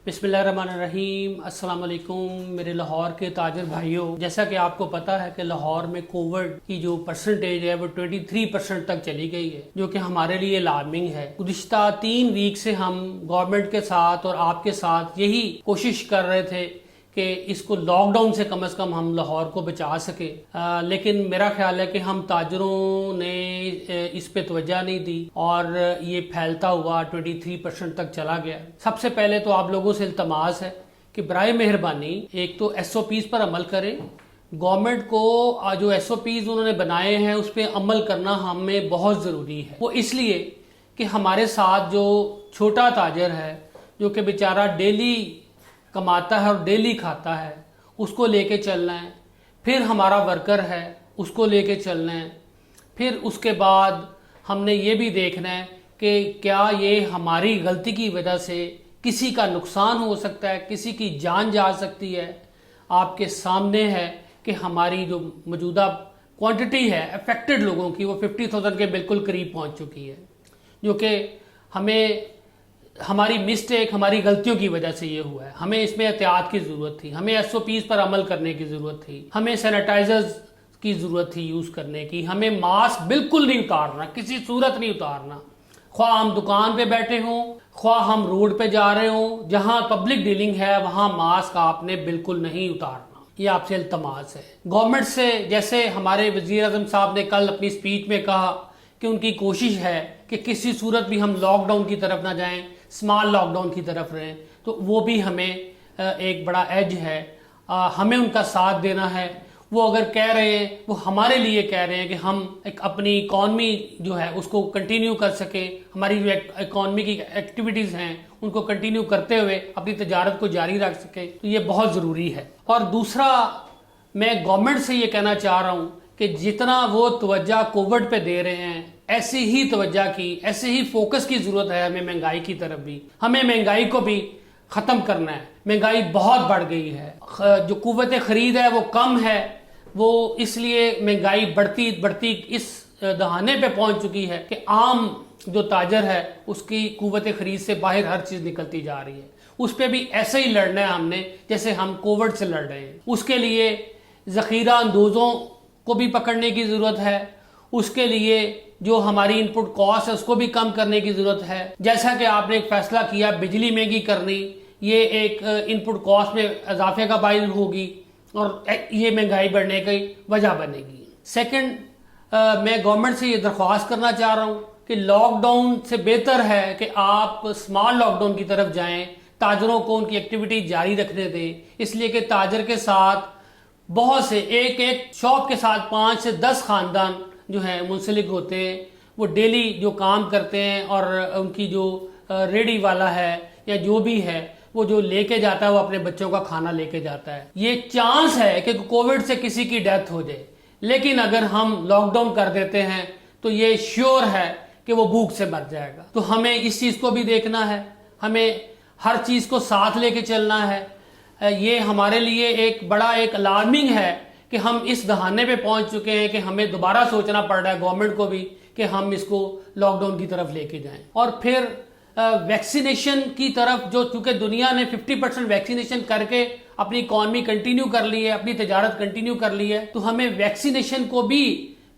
बिस्मिल्लाहिर्रहमानिर्रहीम। अस्सलाम वालेकुम मेरे लाहौर के ताजर भाइयों। जैसा कि आपको पता है कि लाहौर में कोविड की जो परसेंटेज है वो 23% तक चली गई है, जो कि हमारे लिए अलार्मिंग है। गुज़िश्ता 3 वीक से हम गवर्नमेंट के साथ और आपके साथ यही कोशिश कर रहे थे कि इसको लॉकडाउन से कम हम लाहौर को बचा सके, लेकिन मेरा ख्याल है कि हम ताजरों ने इस पे तवज्जो नहीं दी और ये फैलता हुआ 23% तक चला गया। सबसे पहले तो आप लोगों से इल्तमास है कि बराए मेहरबानी एक तो SOPs पर अमल करें। गवर्नमेंट को जो SOPs उन्होंने बनाए हैं उस पर अमल करना हमें बहुत ज़रूरी है। वो इसलिए कि हमारे साथ जो छोटा ताजर है, जो कि बेचारा डेली कमाता है और डेली खाता है, उसको लेके चलना है। फिर हमारा वर्कर है, उसको लेके चलना है। फिर उसके बाद हमने ये भी देखना है कि क्या ये हमारी गलती की वजह से किसी का नुकसान हो सकता है, किसी की जान जा सकती है। आपके सामने है कि हमारी जो मौजूदा क्वांटिटी है अफेक्टेड लोगों की वो 50,000 के बिल्कुल करीब पहुंच चुकी है, जो कि हमें हमारी मिस्टेक, हमारी गलतियों की वजह से ये हुआ है। हमें इसमें एहतियात की ज़रूरत थी, हमें SOPs पर अमल करने की ज़रूरत थी, हमें सैनिटाइजर्स की ज़रूरत थी यूज़ करने की, हमें मास्क बिल्कुल नहीं उतारना, किसी सूरत नहीं उतारना। ख्वाह हम दुकान पे बैठे हों, ख्वाह हम रोड पे जा रहे हों, जहाँ पब्लिक डीलिंग है वहाँ मास्क आपने बिल्कुल नहीं उतारना। ये आपसे इल्तमास है गवर्नमेंट से। जैसे हमारे वज़ीर आज़म साहब ने कल अपनी स्पीच में कहा कि उनकी कोशिश है कि किसी सूरत भी हम लॉकडाउन की तरफ ना जाएं, स्मॉल लॉकडाउन की तरफ रहें, तो वो भी हमें एक बड़ा एज है। हमें उनका साथ देना है। वो अगर कह रहे हैं, वो हमारे लिए कह रहे हैं कि हम एक अपनी इकॉनमी जो है उसको कंटिन्यू कर सके, हमारी जो इकॉनमी की एक्टिविटीज़ हैं उनको कंटिन्यू करते हुए अपनी तजारत को जारी रख सके, तो ये बहुत ज़रूरी है। और दूसरा, मैं गवर्नमेंट से ये कहना चाह रहा हूँ कि जितना वो तवज्जो कोविड पे दे रहे हैं, ऐसी ही तवज्जो की, ऐसे ही फोकस की ज़रूरत है हमें महंगाई की तरफ भी। हमें महंगाई को भी ख़त्म करना है। महंगाई बहुत बढ़ गई है, जो कुव्वत ख़रीद है वो कम है। वो इसलिए महंगाई बढ़ती बढ़ती इस दहाने पे पहुंच चुकी है कि आम जो ताजर है उसकी कुव्वत ख़रीद से बाहर हर चीज़ निकलती जा रही है। उस पर भी ऐसे ही लड़ना है हमने जैसे हम कोविड से लड़ रहे हैं। उसके लिए ज़ख़ीरा अंदोज़ों को भी पकड़ने की ज़रूरत है। उसके लिए जो हमारी इनपुट कॉस्ट है उसको भी कम करने की ज़रूरत है। जैसा कि आपने एक फ़ैसला किया बिजली महंगी करनी, ये एक इनपुट कॉस्ट में इजाफे का बाइस होगी और ये महंगाई बढ़ने की वजह बनेगी। सेकंड, मैं गवर्नमेंट से ये दरख्वास्त करना चाह रहा हूँ कि लॉकडाउन से बेहतर है कि आप स्मॉल लॉकडाउन की तरफ जाएँ, ताजरों को उनकी एक्टिविटी जारी रखने दें। इसलिए कि ताजर के साथ बहुत से एक शॉप के साथ 5 से 10 ख़ानदान जो है मुंसलिक होते हैं। वो डेली जो काम करते हैं और उनकी जो रेडी वाला है या जो भी है वो जो लेके जाता है वो अपने बच्चों का खाना लेके जाता है। ये चांस है कि कोविड से किसी की डेथ हो जाए, लेकिन अगर हम लॉकडाउन कर देते हैं तो ये श्योर है कि वो भूख से मर जाएगा। तो हमें इस चीज़ को भी देखना है, हमें हर चीज़ को साथ लेके चलना है। ये हमारे लिए एक बड़ा एक अलार्मिंग है कि हम इस दहाने पे पहुंच चुके हैं कि हमें दोबारा सोचना पड़ रहा है गवर्नमेंट को भी कि हम इसको लॉकडाउन की तरफ लेके जाएं। और फिर वैक्सीनेशन की तरफ, जो चूंकि दुनिया ने 50% वैक्सीनेशन करके अपनी इकॉनमी कंटिन्यू कर ली है, अपनी तजारत कंटिन्यू कर ली है, तो हमें वैक्सीनेशन को भी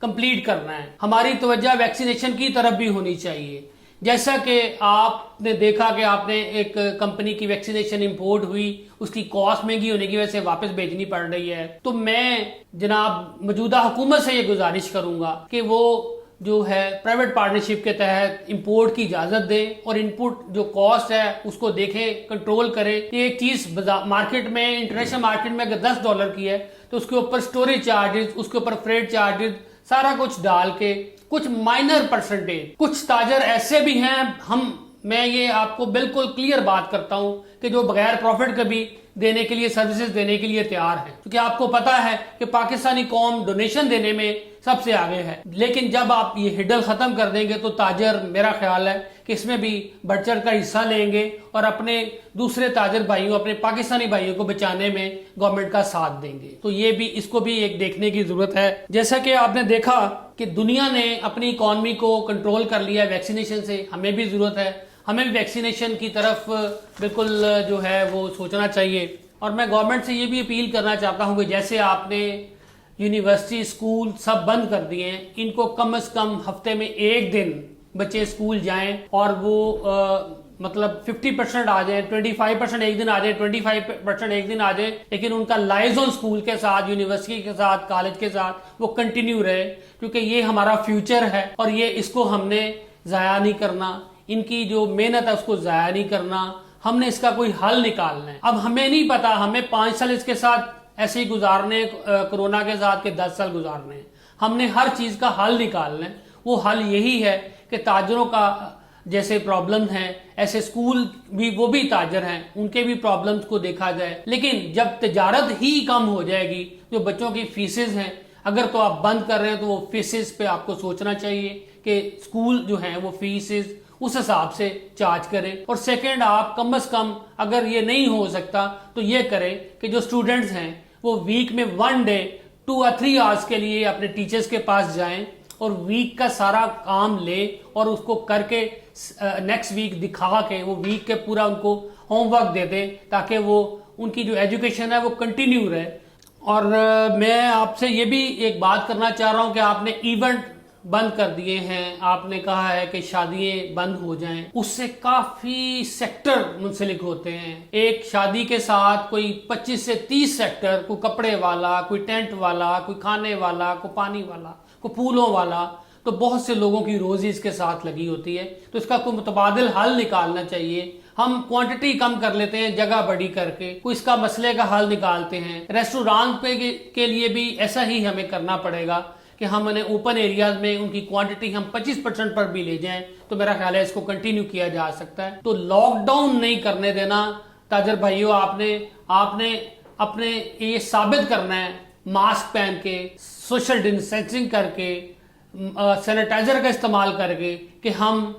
कंप्लीट करना है। हमारी तवज्जो वैक्सीनेशन की तरफ भी होनी चाहिए। जैसा कि आपने देखा कि आपने एक कंपनी की वैक्सीनेशन इंपोर्ट हुई, उसकी कॉस्ट महंगी होने की वजह से वापस भेजनी पड़ रही है। तो मैं जनाब मौजूदा हुकूमत से ये गुजारिश करूंगा कि वो जो है प्राइवेट पार्टनरशिप के तहत इंपोर्ट की इजाज़त दे और इनपुट जो कॉस्ट है उसको देखें, कंट्रोल करें। एक चीज़ मार्केट में, इंटरनेशनल मार्केट में अगर $10 की है तो उसके ऊपर स्टोरेज चार्जेस, उसके ऊपर फ्रेट चार्जेस, सारा कुछ डाल के कुछ माइनर परसेंटेज, कुछ ताजर ऐसे भी हैं, मैं ये आपको बिल्कुल क्लियर बात करता हूं कि जो बगैर प्रॉफिट के भी देने के लिए, सर्विसेज देने के लिए तैयार है, क्योंकि आपको पता है कि पाकिस्तानी कौम डोनेशन देने में सबसे आगे है। लेकिन जब आप ये हिडल खत्म कर देंगे तो ताजर, मेरा ख्याल है कि इसमें भी बढ़ चढ़ कर हिस्सा लेंगे और अपने दूसरे ताजर भाइयों, अपने पाकिस्तानी भाइयों को बचाने में गवर्नमेंट का साथ देंगे। तो ये भी, इसको भी एक देखने की जरूरत है। जैसा कि आपने देखा कि दुनिया ने अपनी इकॉनमी को कंट्रोल कर लिया वैक्सीनेशन से, हमें भी जरूरत है ہمیں بھی ویکسینیشن کی طرف بالکل جو ہے وہ سوچنا چاہیے. اور میں گورنمنٹ سے یہ بھی اپیل کرنا چاہتا ہوں کہ جیسے آپ نے یونیورسٹی اسکول سب بند کر دیے ہیں, ان کو کم از کم ہفتے میں ایک دن بچے اسکول جائیں اور وہ مطلب 50% آ جائیں, 25% ایک دن آ جائیں, 25% ایک دن آ جائیں, لیکن ان کا لائزون اسکول کے ساتھ, یونیورسٹی کے ساتھ, کالج کے ساتھ وہ کنٹینیو رہے, کیونکہ یہ ہمارا فیوچر ہے اور یہ اس کو ہم نے ضائع نہیں کرنا. ان کی جو محنت ہے اس کو ضائع نہیں کرنا, ہم نے اس کا کوئی حل نکالنا ہے. اب ہمیں نہیں پتا, ہمیں 5 سال اس کے ساتھ ایسے ہی گزارنے, کرونا کے ساتھ کے 10 سال گزارنے ہیں. ہم نے ہر چیز کا حل نکالنا ہے. وہ حل یہی ہے کہ تاجروں کا جیسے پرابلم ہیں, ایسے اسکول بھی, وہ بھی تاجر ہیں, ان کے بھی پرابلمز کو دیکھا جائے. لیکن جب تجارت ہی کم ہو جائے گی, جو بچوں کی فیسز ہیں اگر تو آپ بند کر رہے ہیں تو وہ فیسز پہ آپ کو سوچنا چاہیے کہ اسکول جو ہیں وہ فیسز اس حساب سے چارج کریں. اور سیکنڈ, آپ کم از کم اگر یہ نہیں ہو سکتا تو یہ کریں کہ جو اسٹوڈنٹس ہیں وہ ویک میں 1 ڈے 2 or 3 hours کے لیے اپنے ٹیچرز کے پاس جائیں اور ویک کا سارا کام لے اور اس کو کر کے نیکسٹ ویک دکھا کے وہ ویک کے پورا ان کو ہوم ورک دے دیں, تاکہ وہ ان کی جو ایجوکیشن ہے وہ کنٹینیو رہے. اور میں آپ سے یہ بھی ایک بات کرنا چاہ رہا ہوں کہ آپ نے ایونٹ بند کر دیے ہیں, آپ نے کہا ہے کہ شادیاں بند ہو جائیں, اس سے کافی سیکٹر منسلک ہوتے ہیں. ایک شادی کے ساتھ کوئی 25 سے 30 سیکٹر, کوئی کپڑے والا, کوئی ٹینٹ والا, کوئی کھانے والا, کوئی پانی والا, کوئی پھولوں والا, تو بہت سے لوگوں کی روزی اس کے ساتھ لگی ہوتی ہے. تو اس کا کوئی متبادل حل نکالنا چاہیے. ہم کوانٹٹی کم کر لیتے ہیں جگہ بڑی کر کے, کوئی اس کا مسئلے کا حل نکالتے ہیں. ریسٹورانٹ پہ کے لیے بھی ایسا ہی ہمیں کرنا پڑے گا کہ ہم انہیں اوپن ایریاز میں ان کی کوانٹٹی ہم 25% پر بھی لے جائیں, تو میرا خیال ہے اس کو کنٹینیو کیا جا سکتا ہے. تو لاک ڈاؤن نہیں کرنے دینا تاجر بھائیوں. آپ نے اپنے یہ ثابت کرنا ہے ماسک پہن کے, سوشل ڈسٹینسنگ کر کے, سینیٹائزر کا استعمال کر کے کہ ہم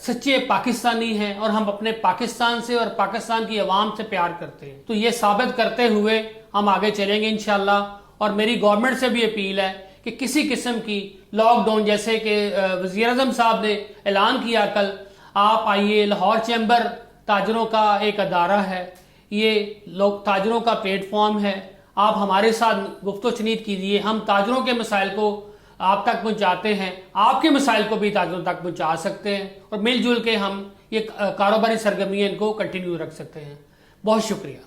سچے پاکستانی ہیں اور ہم اپنے پاکستان سے اور پاکستان کی عوام سے پیار کرتے ہیں. تو یہ ثابت کرتے ہوئے ہم آگے چلیں گے انشاءاللہ. اور میری گورنمنٹ سے بھی اپیل ہے کہ کسی قسم کی لاک ڈاؤن, جیسے کہ وزیر اعظم صاحب نے اعلان کیا کل, آپ آئیے, لاہور چیمبر تاجروں کا ایک ادارہ ہے, یہ لوگ تاجروں کا پلیٹ فارم ہے, آپ ہمارے ساتھ گفت و شنید کیجیے. ہم تاجروں کے مسائل کو آپ تک پہنچاتے ہیں, آپ کے مسائل کو بھی تاجروں تک پہنچا سکتے ہیں, اور مل جل کے ہم یہ کاروباری سرگرمیاں ان کو کنٹینیو رکھ سکتے ہیں. بہت شکریہ.